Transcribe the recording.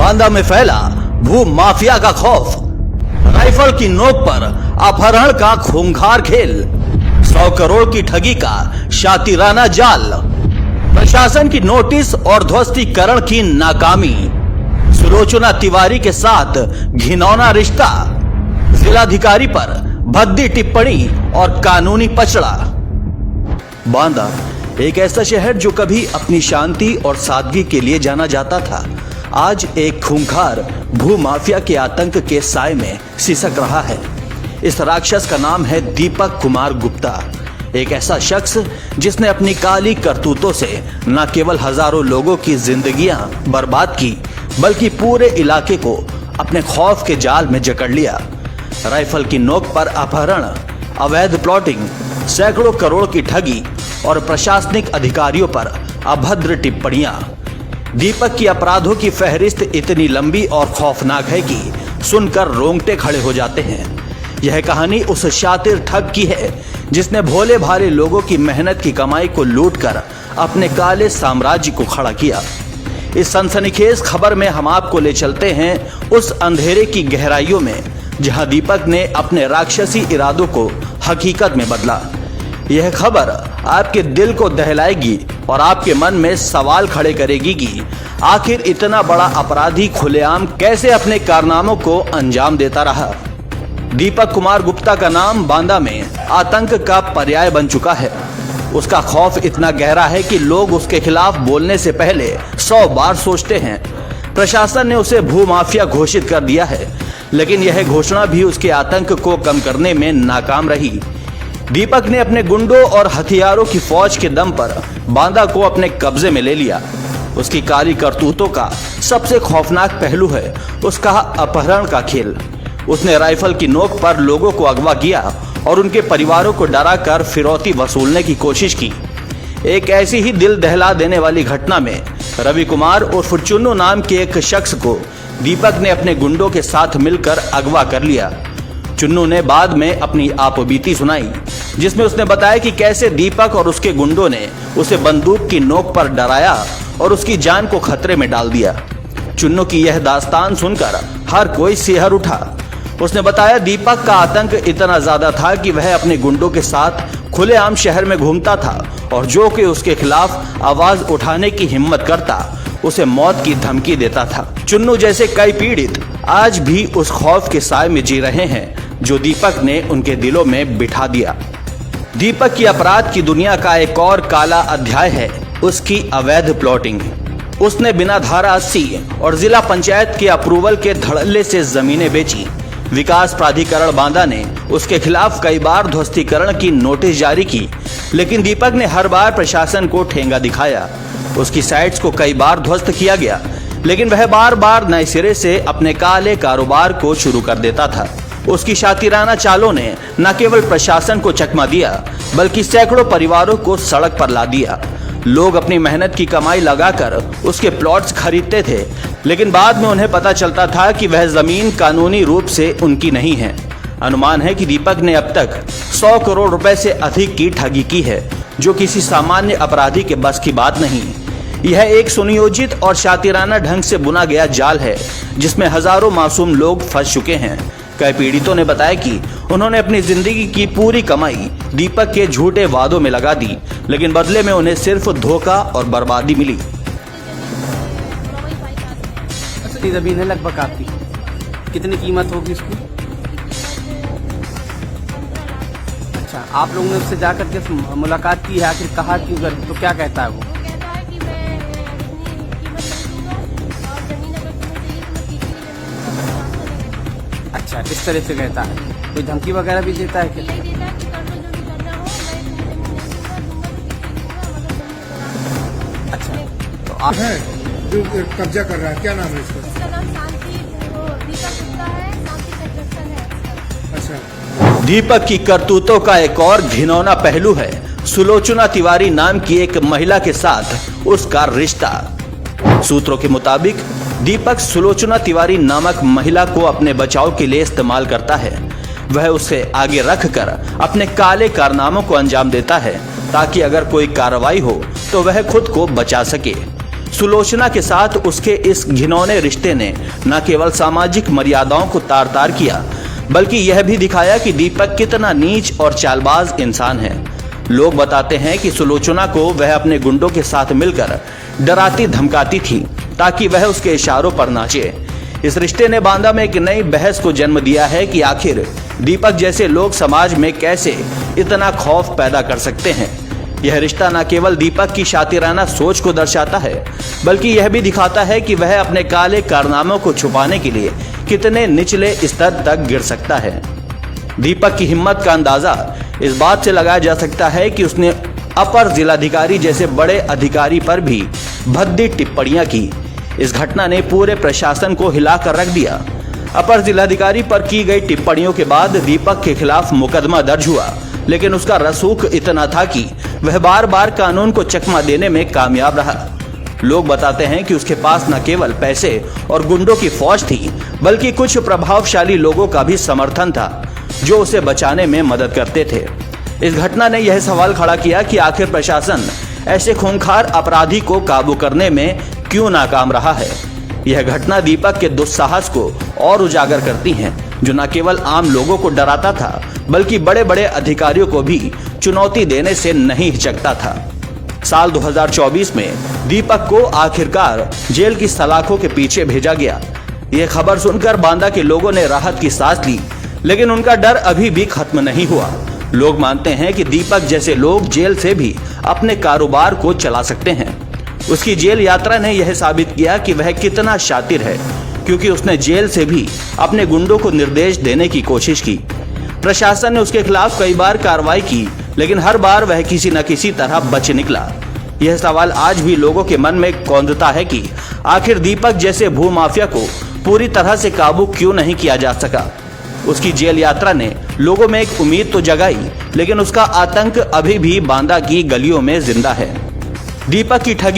बांदा में फैला भू माफिया का खौफ। राइफल की नोक पर अपहरण का खूंखार खेल। 100 करोड़ की ठगी का शातिराना जाल। प्रशासन की नोटिस और ध्वस्तीकरण की नाकामी। सुलोचना तिवारी के साथ घिनौना रिश्ता। जिलाधिकारी पर भद्दी टिप्पणी और कानूनी पचड़ा। बांदा एक ऐसा शहर जो कभी अपनी शांति और सादगी के लिए जाना जाता था, आज एक खूंखार भू माफिया के आतंक के साए में सिसक रहा है। इस राक्षस का नाम है दीपक कुमार गुप्ता। एक ऐसा शख्स जिसने अपनी काली करतूतों से न केवल हजारों लोगों की जिंदगियां बर्बाद की, बल्कि पूरे इलाके को अपने खौफ के जाल में जकड़ लिया। राइफल की नोक पर अपहरण, अवैध प्लॉटिंग, सैकड़ों करोड़ की ठगी और प्रशासनिक अधिकारियों पर अभद्र टिप्पणियां। दीपक की अपराधों की फहरिस्त इतनी लंबी और खौफनाक है कि सुनकर रोंगटे खड़े हो जाते हैं। यह कहानी उस शातिर ठग की है जिसने भोले भाले लोगों की मेहनत की कमाई को लूटकर अपने काले साम्राज्य को खड़ा किया। इस सनसनीखेज खबर में हम आपको ले चलते हैं उस अंधेरे की गहराइयों में जहां दीपक ने अपने राक्षसी इरादों को हकीकत में बदला। यह खबर आपके दिल को दहलाएगी और आपके मन में सवाल खड़े करेगी कि आखिर इतना बड़ा अपराधी खुलेआम कैसे अपने कारनामों को अंजाम देता रहा। दीपक कुमार गुप्ता का नाम बांदा में आतंक का पर्याय बन चुका है। उसका खौफ इतना गहरा है कि लोग उसके खिलाफ बोलने से पहले 100 बार सोचते हैं। प्रशासन ने उसे भूमाफिया घोषित कर दिया है, लेकिन यह घोषणा भी उसके आतंक को कम करने में नाकाम रही। दीपक ने अपने गुंडों और हथियारों की फौज के दम पर बांदा को अपने कब्जे में ले लिया। उसकी काली करतूतों का सबसे खौफनाक पहलू है उसका अपहरण का खेल। उसने राइफल की नोक पर लोगों को अगवा किया और उनके परिवारों को डराकर फिरौती वसूलने की कोशिश की। एक ऐसी ही दिल दहला देने वाली घटना में रवि कुमार उर्फ चुन्नू नाम के एक शख्स को दीपक ने अपने गुंडों के साथ मिलकर अगवा कर लिया। चुन्नू ने बाद में अपनी आपबीती सुनाई, जिसमें उसने बताया कि कैसे दीपक और उसके गुंडों ने उसे बंदूक की नोक पर डराया और उसकी जान को खतरे में डाल दिया। चुन्नू की यह दास्तान सुनकर हर कोई सिहर उठा। उसने बताया दीपक का आतंक इतना ज्यादा था कि वह अपने गुंडों के साथ खुलेआम शहर में घूमता था और जो कि उसके खिलाफ आवाज उठाने की हिम्मत करता उसे मौत की धमकी देता था। चुन्नू जैसे कई पीड़ित आज भी उस खौफ के साए में जी रहे हैं जो दीपक ने उनके दिलों में बिठा दिया। दीपक की अपराध की दुनिया का एक और काला अध्याय है उसकी अवैध प्लॉटिंग। उसने बिना धारा 80 और जिला पंचायत के अप्रूवल के धड़ल्ले से जमीनें बेची। विकास प्राधिकरण बांदा ने उसके खिलाफ कई बार ध्वस्तीकरण की नोटिस जारी की, लेकिन दीपक ने हर बार प्रशासन को ठेंगा दिखाया। उसकी साइट्स को कई बार ध्वस्त किया गया, लेकिन वह बार बार नए सिरे से अपने काले कारोबार को शुरू कर देता था। उसकी शातिराना चालों ने न केवल प्रशासन को चकमा दिया, बल्कि सैकड़ों परिवारों को सड़क पर ला दिया। लोग अपनी मेहनत की कमाई लगाकर उसके प्लॉट्स खरीदते थे, लेकिन बाद में उन्हें पता चलता था कि वह जमीन कानूनी रूप से उनकी नहीं है। अनुमान है कि दीपक ने अब तक 100 करोड़ रुपए से अधिक की ठगी की है, जो किसी सामान्य अपराधी के बस की बात नहीं। यह एक सुनियोजित और शातिराना ढंग से बुना गया जाल है जिसमें हजारों मासूम लोग फंस चुके हैं। कई पीड़ितों ने बताया कि उन्होंने अपनी जिंदगी की पूरी कमाई दीपक के झूठे वादों में लगा दी, लेकिन बदले में उन्हें सिर्फ धोखा और बर्बादी मिली। कितनी जमीन है लगभग आपकी? कितनी कीमत होगी इसकी? अच्छा, आप लोगों ने उससे जाकर के मुलाकात की है, आखिर कहा क्यों कर, तो क्या कहता है वो? अच्छा, इस तरह से कहता है। कोई धमकी वगैरह भी देता है क्या? अच्छा, तो आप है जो कब्जा कर रहा है, क्या नाम है इसका? इसका नाम दीपक गुप्ता है, शांति कंस्ट्रक्शन है। अच्छा, दीपक की करतूतों का एक और घिनौना पहलू है सुलोचना तिवारी नाम की एक महिला के साथ उसका रिश्ता। सूत्रों के मुताबिक दीपक सुलोचना तिवारी नामक महिला को अपने बचाव के लिए इस्तेमाल करता है। वह उसे आगे रखकर अपने काले कारनामों को अंजाम देता है ताकि अगर कोई कार्रवाई हो तो वह खुद को बचा सके। सुलोचना के साथ उसके इस घिनौने रिश्ते ने न केवल सामाजिक मर्यादाओं को तार तार किया, बल्कि यह भी दिखाया कि दीपक कितना नीच और चालबाज इंसान है। लोग बताते हैं कि सुलोचना को वह अपने गुंडों के साथ मिलकर डराती धमकाती थी ताकि वह उसके इशारों पर नाचे। इस रिश्ते ने बांदा में एक नई बहस को जन्म दिया है कि आखिर दीपक जैसे लोग समाज में कैसे इतना खौफ पैदा कर सकते हैं। यह रिश्ता न केवल दीपक की शातिराना सोच को दर्शाता है, बल्कि यह भी दिखाता है कि वह अपने काले कारनामों को छुपाने के लिए कितने निचले स्तर तक गिर सकता है। दीपक की हिम्मत का अंदाजा इस बात से लगाया जा सकता है कि उसने अपर जिलाधिकारी जैसे बड़े अधिकारी पर भी भद्दी टिप्पणियां की। इस घटना ने पूरे प्रशासन को हिलाकर रख दिया। अपर जिलाधिकारी पर की गई टिप्पणियों के बाद दीपक के खिलाफ मुकदमा दर्ज हुआ, लेकिन उसका रसूख इतना था कि वह बार बार कानून को चकमा देने में कामयाब रहा। लोग बताते हैं कि उसके पास न केवल पैसे और गुंडों की फौज थी, बल्कि कुछ प्रभावशाली लोगों का भी समर्थन था जो उसे बचाने में मदद करते थे। इस घटना ने यह सवाल खड़ा किया कि आखिर प्रशासन ऐसे खूंखार अपराधी को काबू करने में क्यों नाकाम रहा है। यह घटना दीपक के दुस्साहस को और उजागर करती है, जो न केवल आम लोगों को डराता था, बल्कि बड़े बड़े अधिकारियों को भी चुनौती देने से नहीं हिचकता था। साल 2024 में दीपक को आखिरकार जेल की सलाखों के पीछे भेजा गया। यह खबर सुनकर बांदा के लोगों ने राहत की सांस ली, लेकिन उनका डर अभी भी खत्म नहीं हुआ। लोग मानते हैं कि दीपक जैसे लोग जेल से भी अपने कारोबार को चला सकते हैं। उसकी जेल यात्रा ने यह साबित किया कि वह कितना शातिर है, क्योंकि उसने जेल से भी अपने गुंडों को निर्देश देने की कोशिश की। प्रशासन ने उसके खिलाफ कई बार कार्रवाई की, लेकिन हर बार वह किसी न किसी तरह बच निकला। यह सवाल आज भी लोगों के मन में कौंधता है कि आखिर दीपक जैसे भूमाफिया को पूरी तरह से काबू क्यों नहीं किया जा सका। उसकी जेल यात्रा ने लोगों में एक उम्मीद तो जगाई, लेकिन उसका आतंक अभी भी बांदा की गलियों में जिंदा है। दीपक की ठगी